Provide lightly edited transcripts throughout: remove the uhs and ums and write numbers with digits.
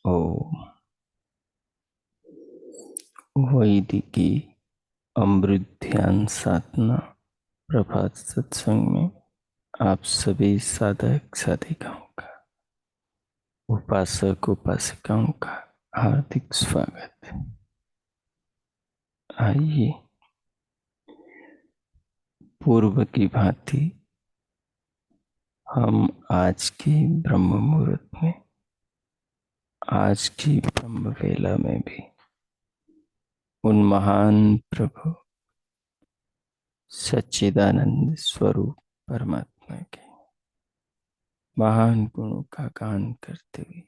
ओम। वैदिकी अमृत ध्यान साधना प्रभात सत्संग में आप सभी साधक साधिकाओं का, उपासक उपासिकाओं का हार्दिक स्वागत है। आइए पूर्व की भांति हम आज के ब्रह्म मुहूर्त में, आज की ब्रह्म वेला में भी उन महान प्रभु सच्चिदानंद स्वरूप परमात्मा के महान गुणों का गान करते हुए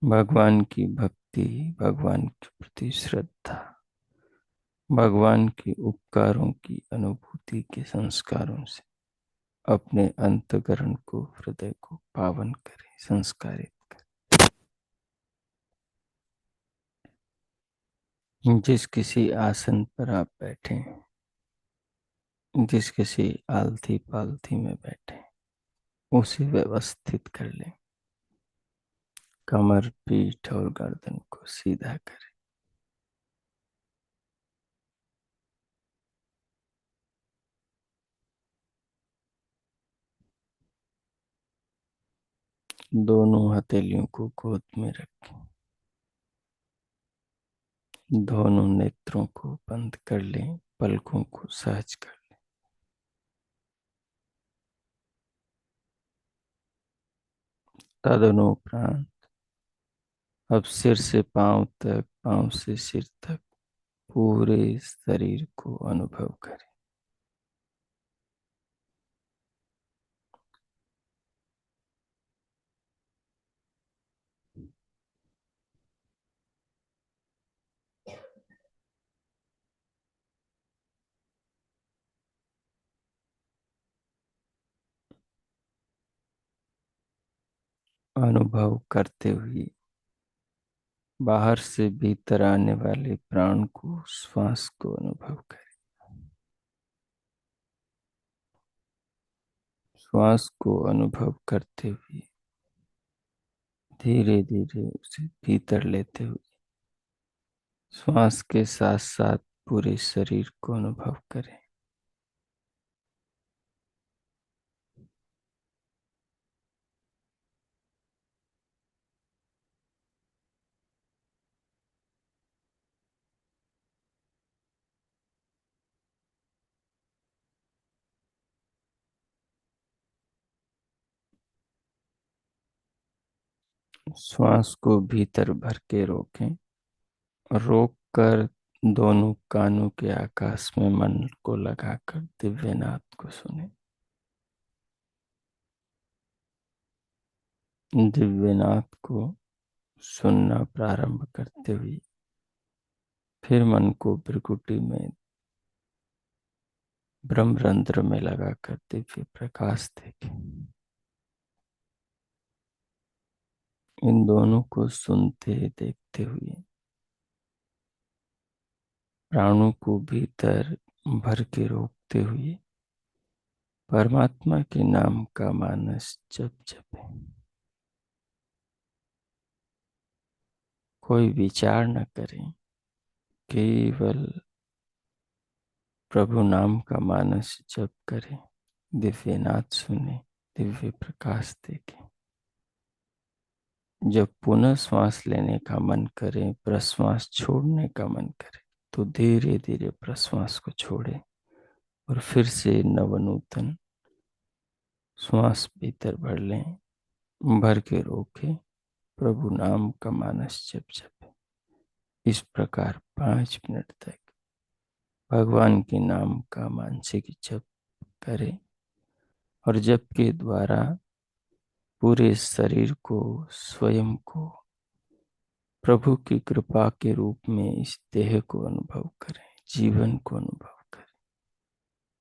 भगवान की भक्ति, भगवान के प्रति श्रद्धा, भगवान के उपकारों की अनुभूति के संस्कारों से अपने अंतःकरण को, हृदय को पावन करें, संस्कारित करें। जिस किसी आसन पर आप बैठे हैं, जिस किसी आलथी पालथी में बैठे, उसे व्यवस्थित कर लें। कमर, पीठ और गर्दन को सीधा करें। दोनों हथेलियों को गोद में रखें। दोनों नेत्रों को बंद कर लें, पलकों को सहज कर लें। तदनुपरांत अब सिर से पांव तक, पांव से सिर तक पूरे शरीर को अनुभव करें। अनुभव करते हुए बाहर से भीतर आने वाले प्राण को, श्वास को अनुभव करें। श्वास को अनुभव करते हुए धीरे धीरे उसे भीतर लेते हुए श्वास के साथ साथ पूरे शरीर को अनुभव करें। श्वास को भीतर भर के रोकें। रोक कर दोनों कानों के आकाश में मन को लगाकर दिव्यनाद को सुने। दिव्यनाद को सुनना प्रारंभ करते हुए फिर मन को भृकुटी में, ब्रह्मरंध्र में लगाकर दिव्य प्रकाश देखें। इन दोनों को सुनते देखते हुए प्राणों को भीतर भर के रोकते हुए परमात्मा के नाम का मानस जप जपें। कोई विचार न करें, केवल प्रभु नाम का मानस जप करें, दिव्य नाद सुने, दिव्य प्रकाश देखें। जब पुनः श्वास लेने का मन करे, प्रश्वास छोड़ने का मन करे, तो धीरे धीरे प्रश्वास को छोड़े और फिर से नवनूतन श्वास भीतर भर लें। भर के रोके, प्रभु नाम का मानस जप जपे। इस प्रकार 5 मिनट तक भगवान के नाम का मानसिक जप करें और जप के द्वारा पूरे शरीर को, स्वयं को प्रभु की कृपा के रूप में इस देह को अनुभव करें, जीवन को अनुभव करें।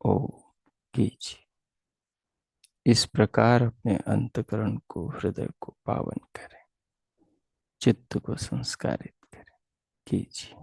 ओम कीजिए। इस प्रकार अपने अंतःकरण को, हृदय को पावन करें, चित्त को संस्कारित करें। कीजिए।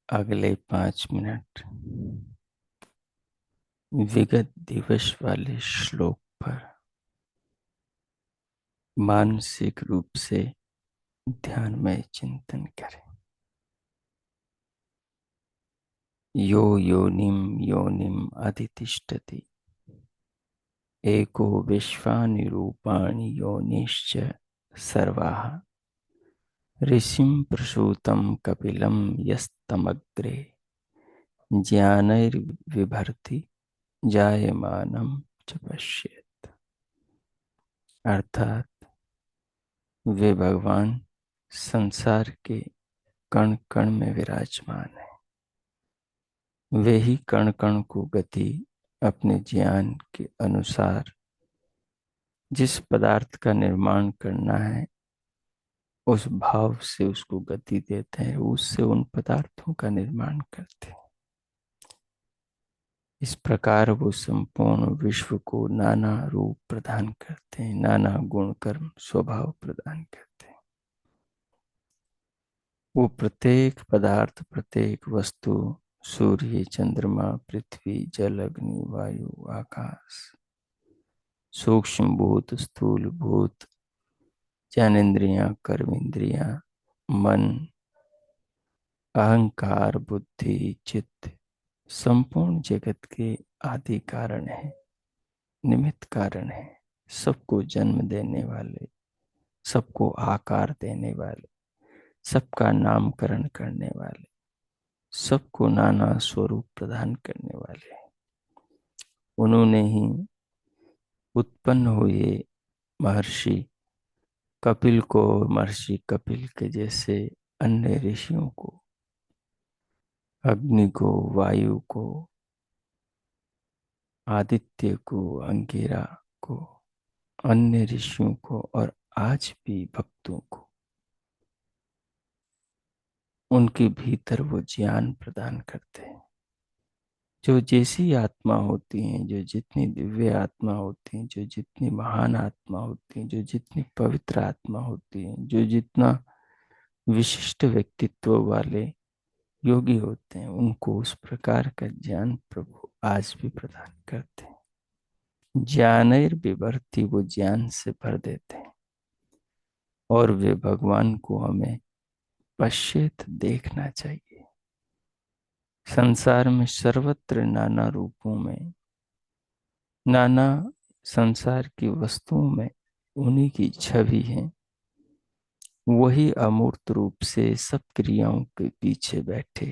अगले 5 मिनट विगत दिवस वाले श्लोक पर मानसिक रूप से ध्यानमय चिंतन करें। यो योनिम योनिम अधितिष्ठति एको विश्वानि रूपाणि योनिश्च सर्वाः ऋषिं प्रसूतं कपिलं यस्तमग्रे ज्ञानैर्बिभर्ति जायमानं च पश्येत्। अर्थात वे भगवान संसार के कण कण में विराजमान है। वे ही कण कण को गति अपने ज्ञान के अनुसार जिस पदार्थ का निर्माण करना है उस भाव से उसको गति देते हैं, उससे उन पदार्थों का निर्माण करते हैं। इस प्रकार वो संपूर्ण विश्व को नाना रूप प्रदान करते हैं, नाना गुण कर्म स्वभाव प्रदान करते हैं। वो प्रत्येक पदार्थ, प्रत्येक वस्तु, सूर्य, चंद्रमा, पृथ्वी, जल, अग्नि, वायु, आकाश, सूक्ष्म भूत, स्थूल भूत, ज्ञानेन्द्रियां, कर्मेंद्रियां, मन, अहंकार, बुद्धि, चित्त, संपूर्ण जगत के आदि कारण है, निमित्त कारण है। सबको जन्म देने वाले, सबको आकार देने वाले, सबका नामकरण करने वाले, सबको नाना स्वरूप प्रदान करने वाले हैं। उन्होंने ही उत्पन्न हुए महर्षि कपिल को, महर्षि कपिल के जैसे अन्य ऋषियों को, अग्नि को, वायु को, आदित्य को, अंगिरा को, अन्य ऋषियों को और आज भी भक्तों को उनके भीतर वो ज्ञान प्रदान करते हैं। जो जैसी आत्मा होती हैं, जो जितनी दिव्य आत्मा होती हैं, जो जितनी महान आत्मा होती हैं, जो जितनी पवित्र आत्मा होती हैं, जो जितना विशिष्ट व्यक्तित्व वाले योगी होते हैं, उनको उस प्रकार का ज्ञान प्रभु आज भी प्रदान करते हैं। ज्ञानैर विवर्ति, वो ज्ञान से भर देते हैं और वे भगवान को हमें पश्चेत देखना चाहिए। संसार में सर्वत्र नाना रूपों में, नाना संसार की वस्तुओं में उन्हीं की छवि है। वही अमूर्त रूप से सब क्रियाओं के पीछे बैठे,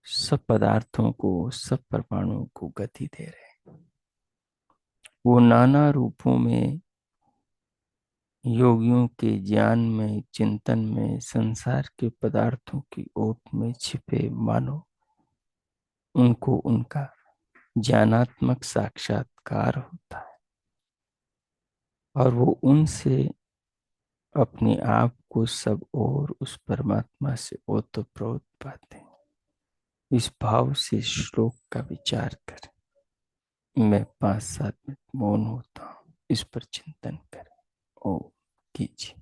सब पदार्थों को, सब परमाणुओं को गति दे रहे। वो नाना रूपों में योगियों के ज्ञान में, चिंतन में, संसार के पदार्थों की ओट में छिपे मानो उनको उनका ज्ञानात्मक साक्षात्कार होता है और वो उनसे अपने आप को सब और उस परमात्मा से ओतप्रोत पाते हैं। इस भाव से श्लोक का विचार करें। मैं 5-7 मिनट मौन होता हूँ, इस पर चिंतन करें। ओम कीजिए।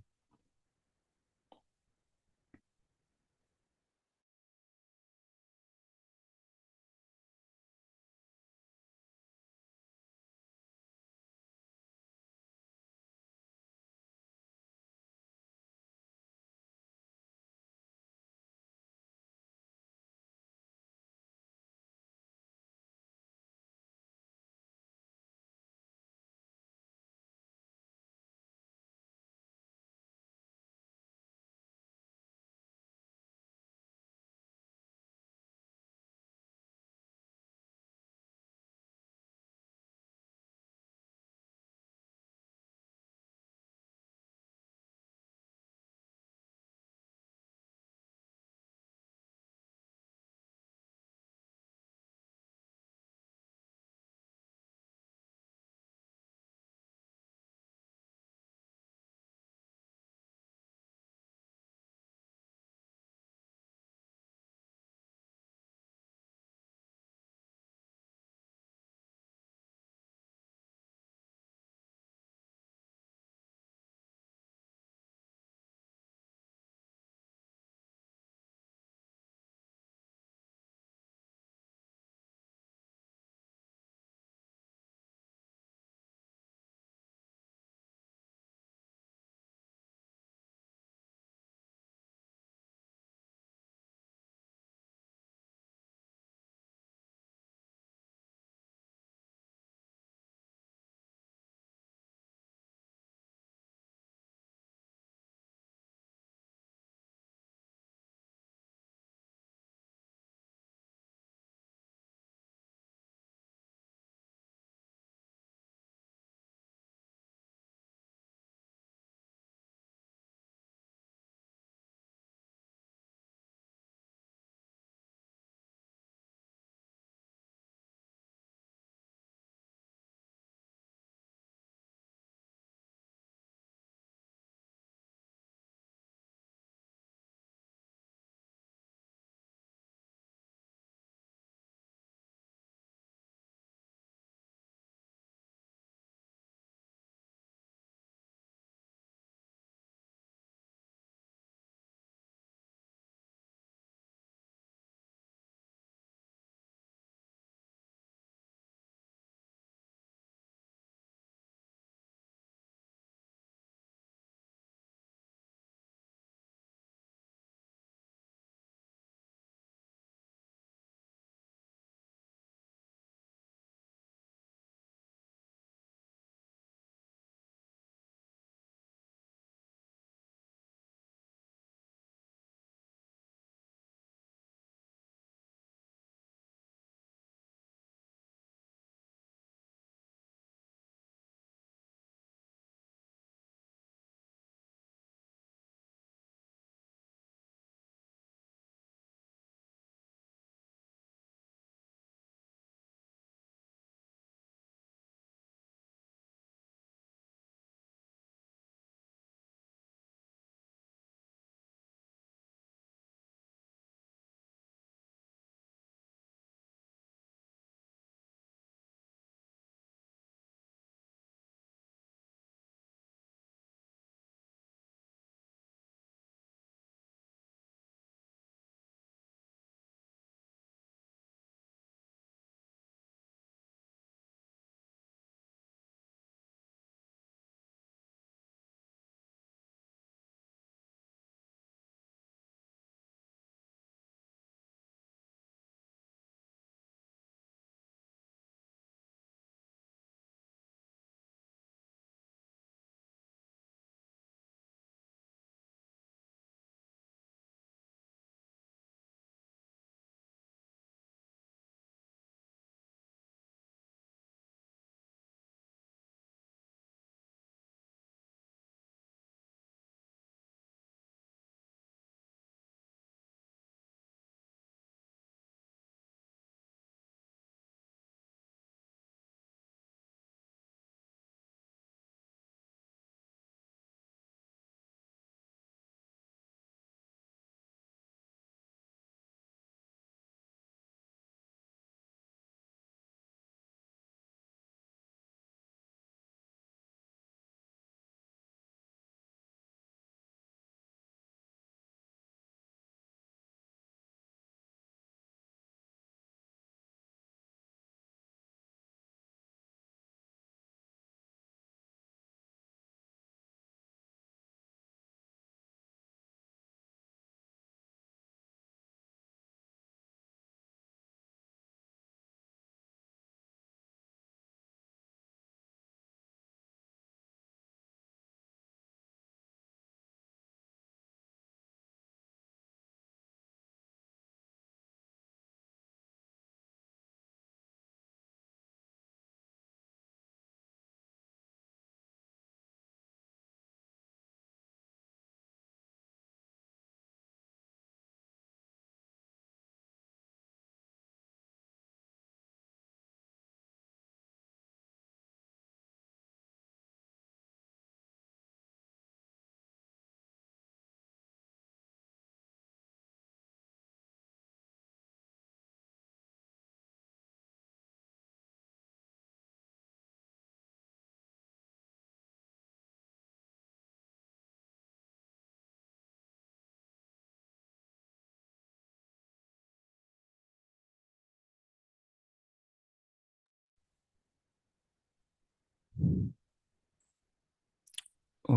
ओ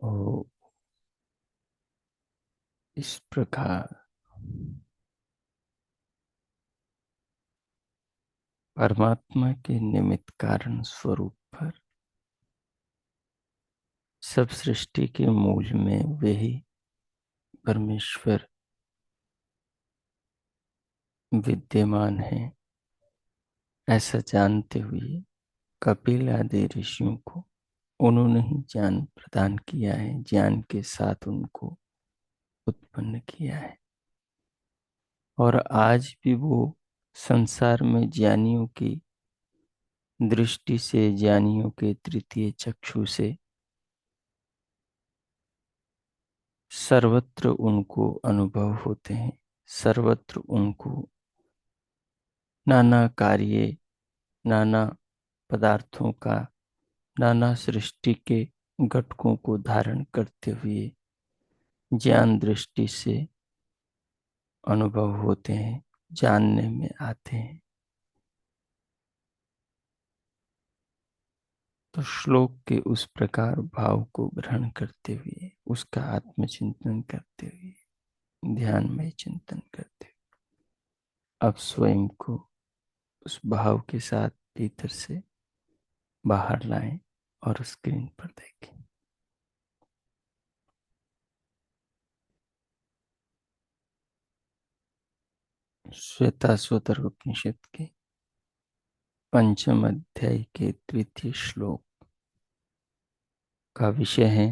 ओ इस प्रकार परमात्मा के निमित्त कारण स्वरूप पर सब सृष्टि के मूल में वही परमेश्वर विद्यमान है, ऐसा जानते हुए कपिल आदि ऋषियों को उन्होंने ही ज्ञान प्रदान किया है, ज्ञान के साथ उनको उत्पन्न किया है। और आज भी वो संसार में ज्ञानियों की दृष्टि से, ज्ञानियों के तृतीय चक्षु से सर्वत्र उनको अनुभव होते हैं। सर्वत्र उनको नाना कार्य, नाना पदार्थों का, नाना सृष्टि के घटकों को धारण करते हुए ज्ञान दृष्टि से अनुभव होते हैं, जानने में आते हैं। तो श्लोक के उस प्रकार भाव को ग्रहण करते हुए, उसका आत्मचिंतन करते हुए, ध्यान में चिंतन करते हुए अब स्वयं को उस भाव के साथ भीतर से बाहर लाएं और स्क्रीन पर देखें। श्वेताश्वतर उपनिषद के पंचम अध्याय के तृतीय श्लोक का विषय है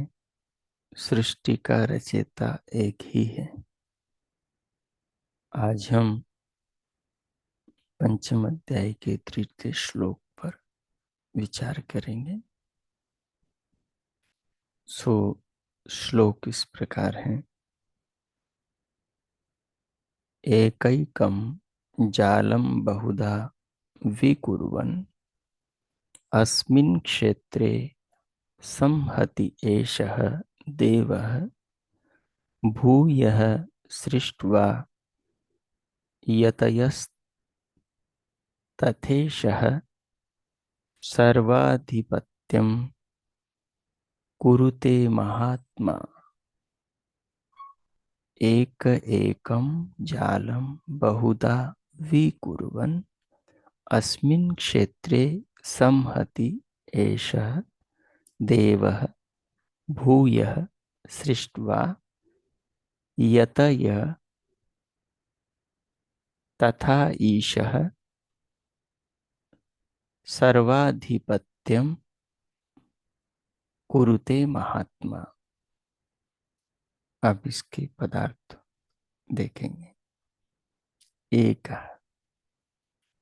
सृष्टि का रचयिता एक ही है। आज हम पंचम अध्याय के तृतीय श्लोक पर विचार करेंगे। सो श्लोक इस प्रकार है। एकैकं जालं बहुधा विकुर्वन् अस्मिन् क्षेत्रे संहति एषः देवः भूयः सृष्ट्वा यतयस्तथेषः सर्वाधिपत्यं कुरुते महात्मा। एक एकं जालं बहुधा विकुर्वन् अस्मिन् क्षेत्रे संहति एषः देवः भूयः सृष्ट्वा यतय तथा ईशः सर्वाधिपत्यं कुरुते महात्मा। अब इसके पदार्थ देखेंगे। एक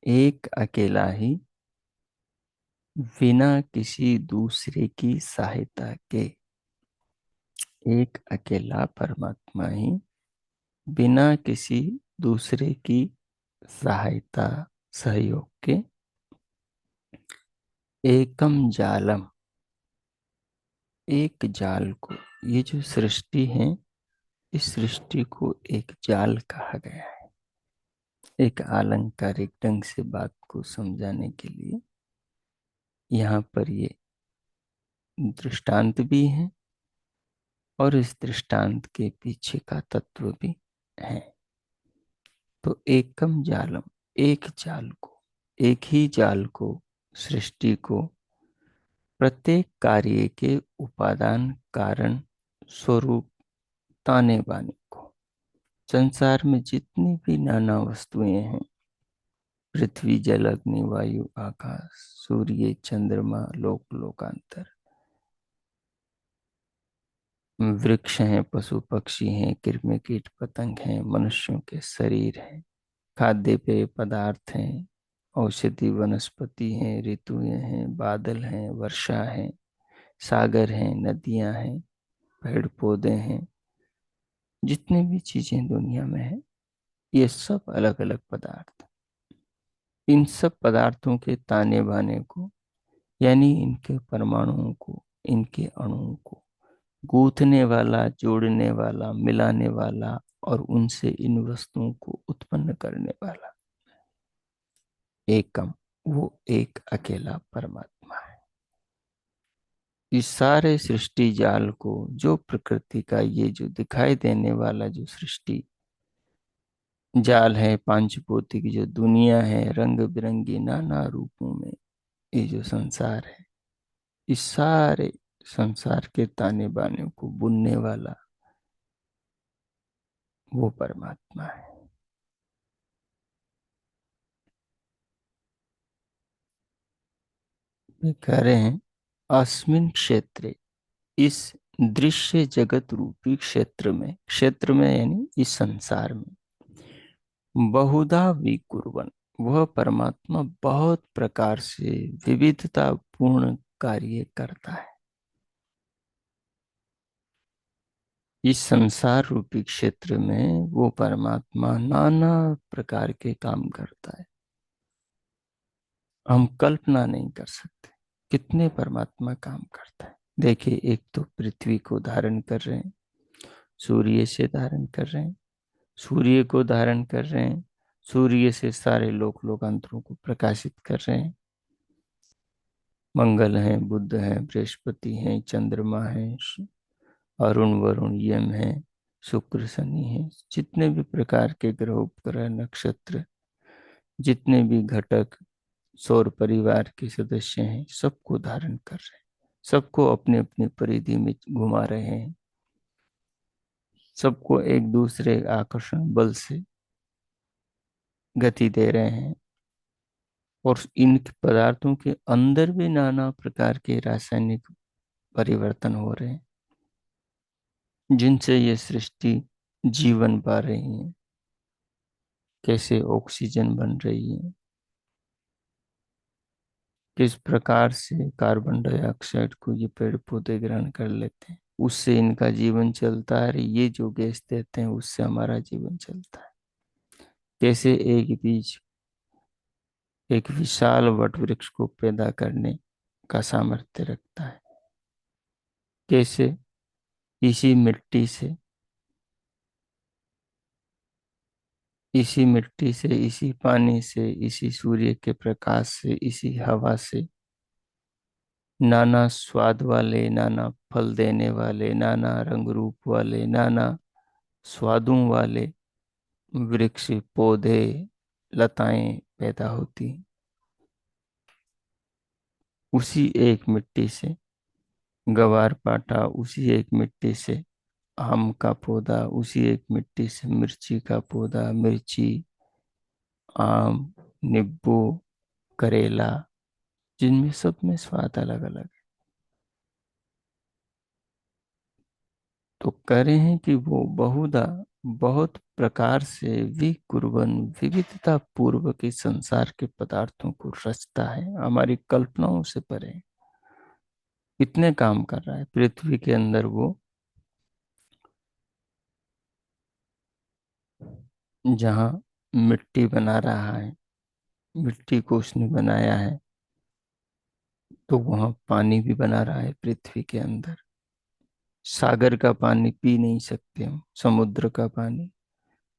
एक अकेला ही बिना किसी दूसरे की सहायता के, एक अकेला परमात्मा ही बिना किसी दूसरे की सहायता, सहयोग के एकम जालम, एक जाल को, ये जो सृष्टि है इस सृष्टि को एक जाल कहा गया है। एक आलंकारिक ढंग से बात को समझाने के लिए यहाँ पर ये दृष्टांत भी है और इस दृष्टांत के पीछे का तत्व भी है। तो एकम जालम, एक जाल को, एक ही जाल को, सृष्टि को प्रत्येक कार्य के उपादान कारण स्वरूप ताने बाने को, संसार में जितनी भी नाना वस्तुएं हैं, पृथ्वी जल अग्नि वायु आकाश सूर्य चंद्रमा लोक लोकांतर, वृक्ष हैं, पशु पक्षी हैं, कृमि कीट पतंग हैं, मनुष्यों के शरीर हैं, खाद्य पेय पदार्थ हैं, औषधि वनस्पति हैं, ऋतुएं हैं, बादल हैं, वर्षा है, सागर हैं, नदियां हैं, पेड़ पौधे हैं, जितने भी चीजें दुनिया में है, ये सब अलग अलग पदार्थ। इन सब पदार्थों के ताने बाने को, यानी इनके परमाणुओं को, इनके अणुओं को गूंथने वाला, जोड़ने वाला, मिलाने वाला और उनसे इन वस्तुओं को उत्पन्न करने वाला एकम, वो एक अकेला परमात्मा है। इस सारे सृष्टि जाल को, जो प्रकृति का ये जो दिखाई देने वाला जो सृष्टि जाल है, पांचभौतिक जो दुनिया है, रंग बिरंगी नाना रूपों में ये जो संसार है, इस सारे संसार के ताने बाने को बुनने वाला वो परमात्मा है। वे कह रहे हैं, अस्मिन क्षेत्रे, इस दृश्य जगत रूपी क्षेत्र में यानी इस संसार में, बहुधा विकुर्वन्, वह परमात्मा बहुत प्रकार से विविधता पूर्ण कार्य करता है। इस संसार रूपी क्षेत्र में वो परमात्मा नाना प्रकार के काम करता है, हम कल्पना नहीं कर सकते कितने परमात्मा काम करता है। देखिए, एक तो पृथ्वी को धारण कर रहे हैं, सूर्य से धारण कर रहे हैं, सूर्य को धारण कर रहे हैं, सूर्य से सारे लोकांतरों को प्रकाशित कर रहे हैं। मंगल है, बुध है, बृहस्पति है, चंद्रमा है, अरुण वरुण यम है, शुक्र शनि है, जितने भी प्रकार के ग्रह उपग्रह नक्षत्र, जितने भी घटक सौर परिवार के सदस्य हैं, सबको धारण कर रहे हैं, सबको अपने अपने परिधि में घुमा रहे हैं, सबको एक दूसरे आकर्षण बल से गति दे रहे हैं। और इन पदार्थों के अंदर भी नाना प्रकार के रासायनिक परिवर्तन हो रहे हैं, जिनसे ये सृष्टि जीवन पा रही है। कैसे ऑक्सीजन बन रही है, किस प्रकार से कार्बन डाइऑक्साइड को ये पेड़ पौधे ग्रहण कर लेते हैं, उससे इनका जीवन चलता है। ये जो गैस देते हैं उससे हमारा जीवन चलता है। कैसे एक बीज एक विशाल वट वृक्ष को पैदा करने का सामर्थ्य रखता है। कैसे इसी मिट्टी से, इसी मिट्टी से, इसी पानी से, इसी सूर्य के प्रकाश से, इसी हवा से नाना स्वाद वाले, नाना फल देने वाले, नाना रंग रूप वाले, नाना स्वादों वाले वृक्ष, पौधे, लताएं पैदा होती। उसी एक मिट्टी से गवार पाठा, उसी एक मिट्टी से आम का पौधा, उसी एक मिट्टी से मिर्ची का पौधा, मिर्ची, आम, नींबू, करेला, जिनमें सब में स्वाद अलग अलग है। तो कह रहे हैं कि वो बहुधा, बहुत प्रकार से विकुर्वन्, विविधता पूर्व के संसार के पदार्थों को रचता है, हमारी कल्पनाओं से परे इतने काम कर रहा है। पृथ्वी के अंदर वो जहाँ मिट्टी बना रहा है, मिट्टी को उसने बनाया है, तो वहाँ पानी भी बना रहा है पृथ्वी के अंदर। सागर का पानी पी नहीं सकते हम, समुद्र का पानी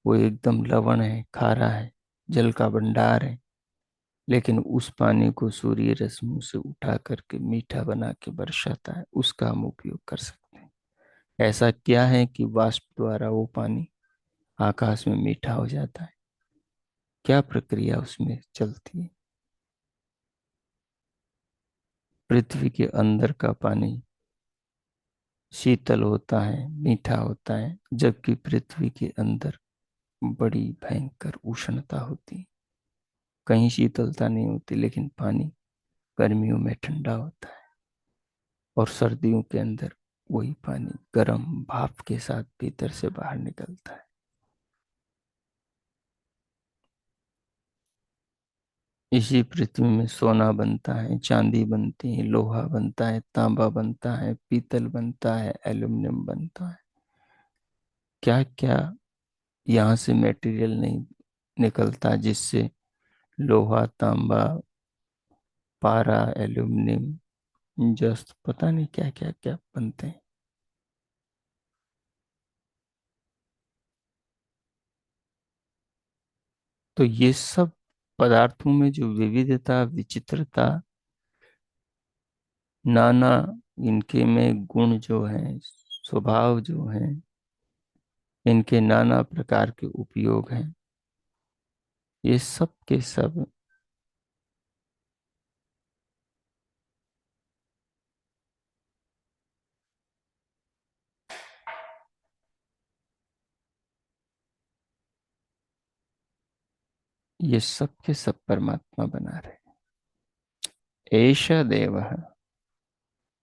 वो एकदम लवण है, खारा है, जल का भंडार है। लेकिन उस पानी को सूर्य रश्मि से उठा करके मीठा बना के बरसाता है, उसका हम उपयोग कर सकते हैं। ऐसा क्या है कि वाष्प द्वारा वो पानी आकाश में मीठा हो जाता है? क्या प्रक्रिया उसमें चलती है? पृथ्वी के अंदर का पानी शीतल होता है, मीठा होता है, जबकि पृथ्वी के अंदर बड़ी भयंकर उष्णता होती है। कहीं शीतलता नहीं होती, लेकिन पानी गर्मियों में ठंडा होता है, और सर्दियों के अंदर वही पानी गर्म भाप के साथ भीतर से बाहर निकलता है। इसी पृथ्वी में सोना बनता है, चांदी बनती है, लोहा बनता है, तांबा बनता है, पीतल बनता है, एल्युमिनियम बनता है। क्या क्या यहाँ से मटेरियल नहीं निकलता, जिससे लोहा, तांबा, पारा, एल्युमिनियम, जस्ट पता नहीं क्या क्या क्या बनते हैं। तो ये सब पदार्थों में जो विविधता, विचित्रता, नाना इनके में गुण जो हैं, स्वभाव जो हैं, इनके नाना प्रकार के उपयोग हैं, ये सब के सब, ये सब के सब परमात्मा बना रहे। एष देवः,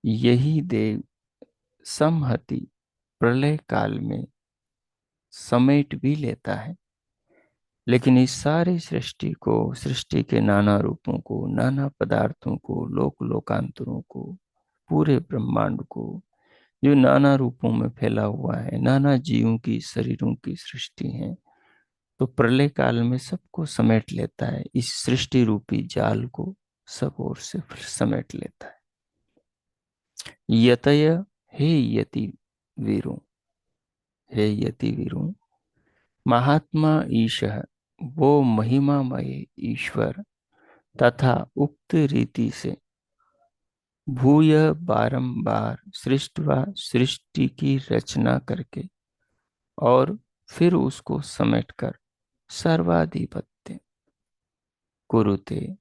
यही देव, संहति, प्रलय काल में समेट भी लेता है। लेकिन इस सारी सृष्टि को, सृष्टि के नाना रूपों को, नाना पदार्थों को, लोक लोकांतरों को, पूरे ब्रह्मांड को, जो नाना रूपों में फैला हुआ है, नाना जीवों की, शरीरों की सृष्टि है, तो प्रलय काल में सबको समेट लेता है। इस सृष्टि रूपी जाल को सब ओर से समेट लेता है। यतय, हे यति वीरों, हे यति वीरों, महात्मा ईशः, वो महिमामय ईश्वर, तथा उक्त रीति से भूय बारंबार सृष्टवा, सृष्टि की रचना करके और फिर उसको समेटकर सर्वाधिपत्य कुरुते,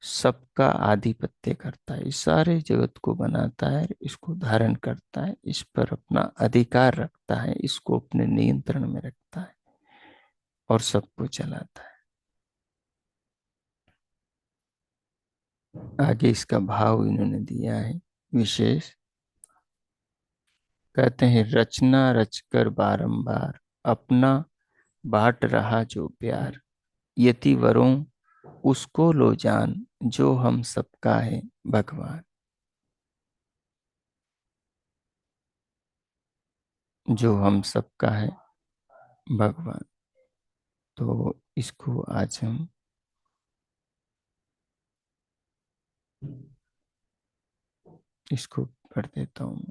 सबका आधिपत्य करता है, इस सारे जगत को बनाता है, इसको धारण करता है, इस पर अपना अधिकार रखता है, इसको अपने नियंत्रण में रखता है और सबको चलाता है। आगे इसका भाव इन्होंने दिया है विशेष। कहते हैं, रचना रचकर बारंबार अपना बांट रहा जो प्यार, यतिवरों उसको लो जान, जो हम सबका है भगवान। जो हम सबका है भगवान। तो इसको आज हम इसको पढ़ देता हूँ।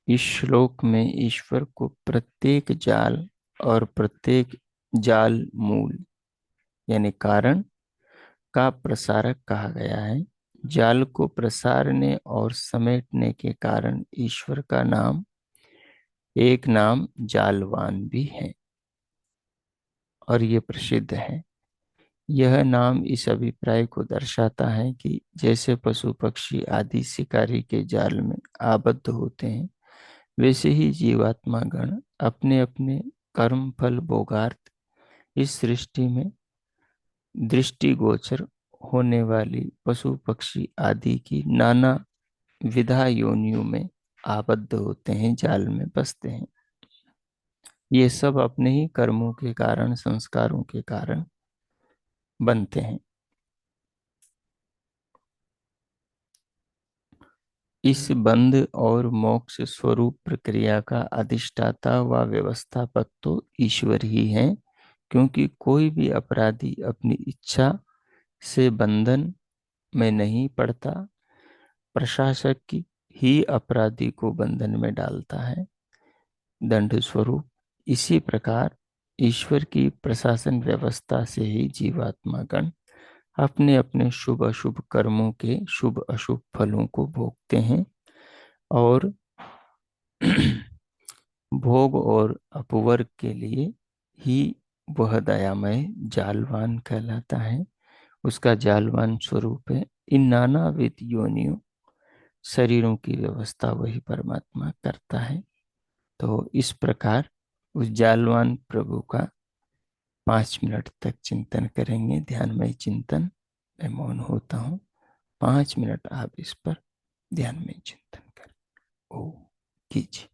इस श्लोक में ईश्वर को प्रत्येक जाल और प्रत्येक जाल मूल यानी कारण का प्रसारक कहा गया है। जाल को प्रसारने और समेटने के कारण ईश्वर का नाम, एक नाम जालवान भी है और ये प्रसिद्ध है। यह नाम इस अभिप्राय को दर्शाता है कि जैसे पशु पक्षी आदि शिकारी के जाल में आबद्ध होते हैं, वैसे ही जीवात्मा गण अपने अपने कर्म फल भोगार्थ इस सृष्टि में दृष्टिगोचर होने वाली पशु पक्षी आदि की नाना विधा योनियों में आबद्ध होते हैं, जाल में बसते हैं। ये सब अपने ही कर्मों के कारण, संस्कारों के कारण बनते हैं। इस बंध और मोक्ष स्वरूप प्रक्रिया का अधिष्ठाता व व्यवस्थापक तो ईश्वर ही है, क्योंकि कोई भी अपराधी अपनी इच्छा से बंधन में नहीं पड़ता, प्रशासक की ही अपराधी को बंधन में डालता है दंड स्वरूप। इसी प्रकार ईश्वर की प्रशासन व्यवस्था से ही जीवात्मा गण अपने अपने शुभ अशुभ कर्मों के शुभ अशुभ फलों को भोगते हैं और भोग और अपवर्ग के लिए ही वह दयामय जालवान कहलाता है। उसका जालवान स्वरूप है। इन नानाविध योनियों शरीरों की व्यवस्था वही परमात्मा करता है। तो इस प्रकार उस जालवान प्रभु का 5 मिनट तक चिंतन करेंगे, ध्यानमय चिंतन। मैं मौन होता हूँ। 5 मिनट आप इस पर ध्यान में चिंतन करें। ओ कीजिए।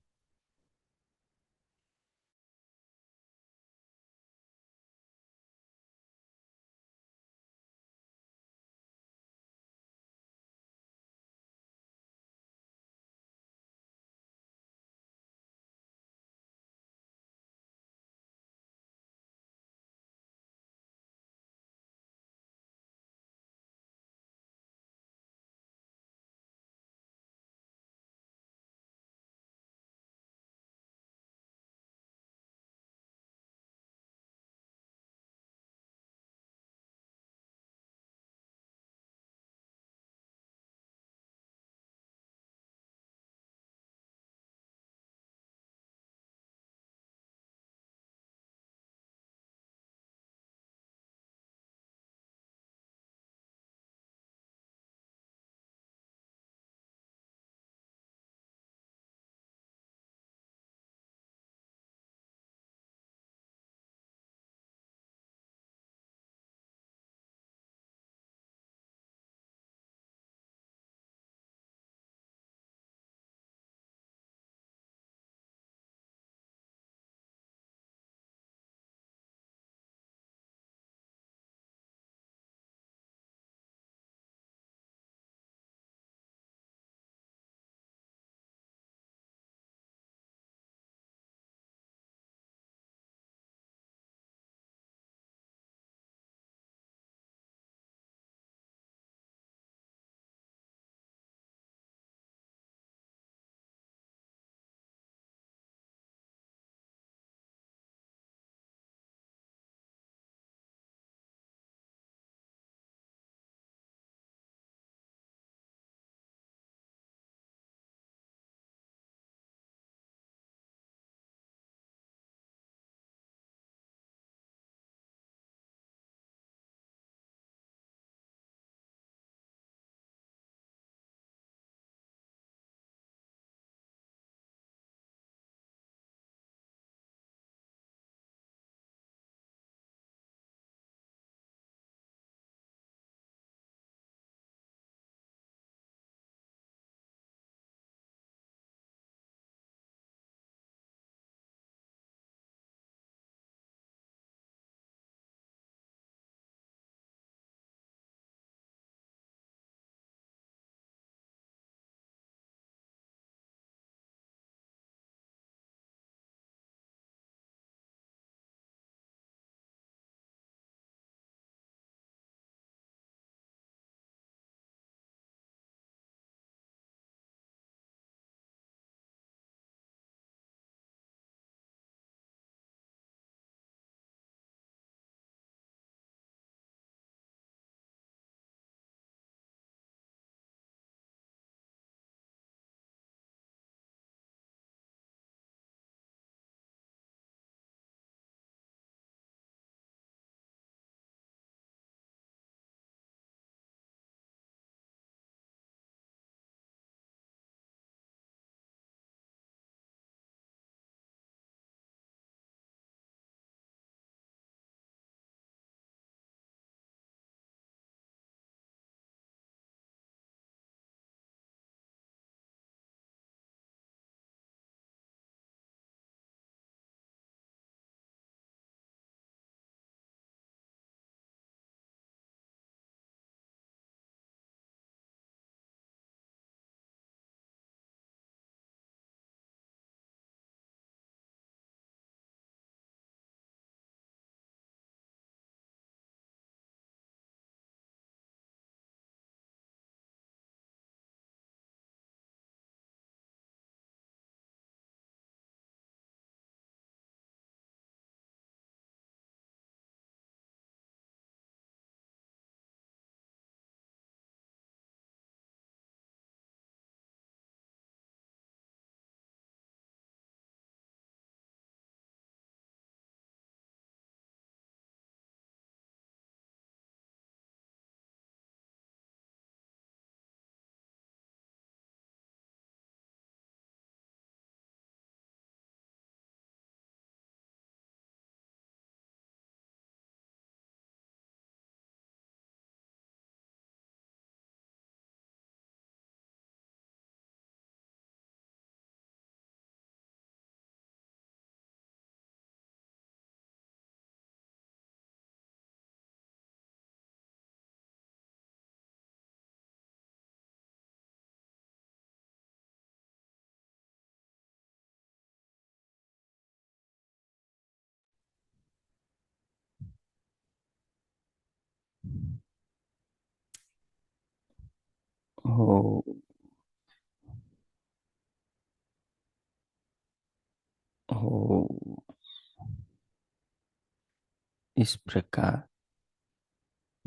इस प्रकार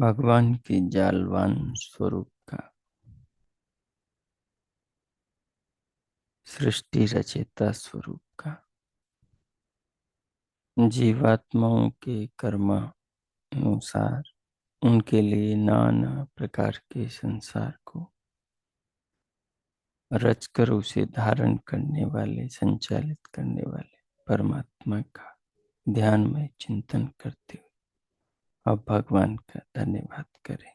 भगवान के जालवान स्वरूप का, सृष्टि रचयिता स्वरूप का, जीवात्माओं के कर्मानुसार उनके लिए नाना प्रकार के संसार को रचकर उसे धारण करने वाले, संचालित करने वाले परमात्मा का ध्यान में चिंतन करते हुए अब भगवान का धन्यवाद करें।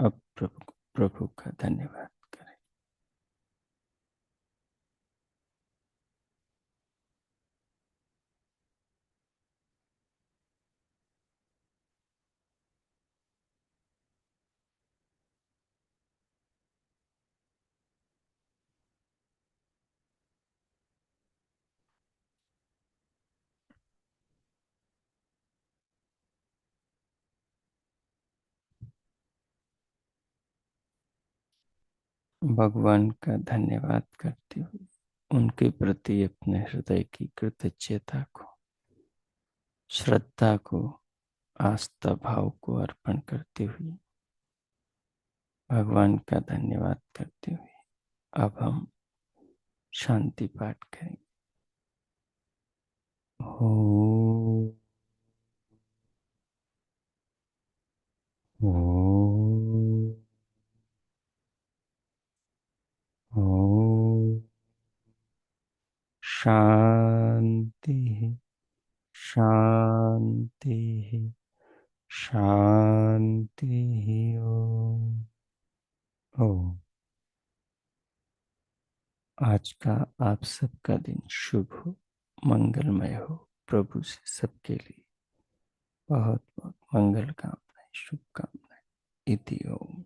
अब प्रभु का धन्यवाद करें। भगवान का धन्यवाद करते हुए उनके प्रति अपने हृदय की कृतज्ञता को, श्रद्धा को, आस्था भाव को अर्पण करते हुए भगवान का धन्यवाद करते हुए अब हम शांति पाठ करेंगे। हो, हो, हो। शांति, शांति, शांति। ओम। ओम। आज का आप सबका दिन शुभ हो, मंगलमय हो। प्रभु से सबके लिए बहुत बहुत मंगल कामनाएं, शुभकामनाएं। इति ओम।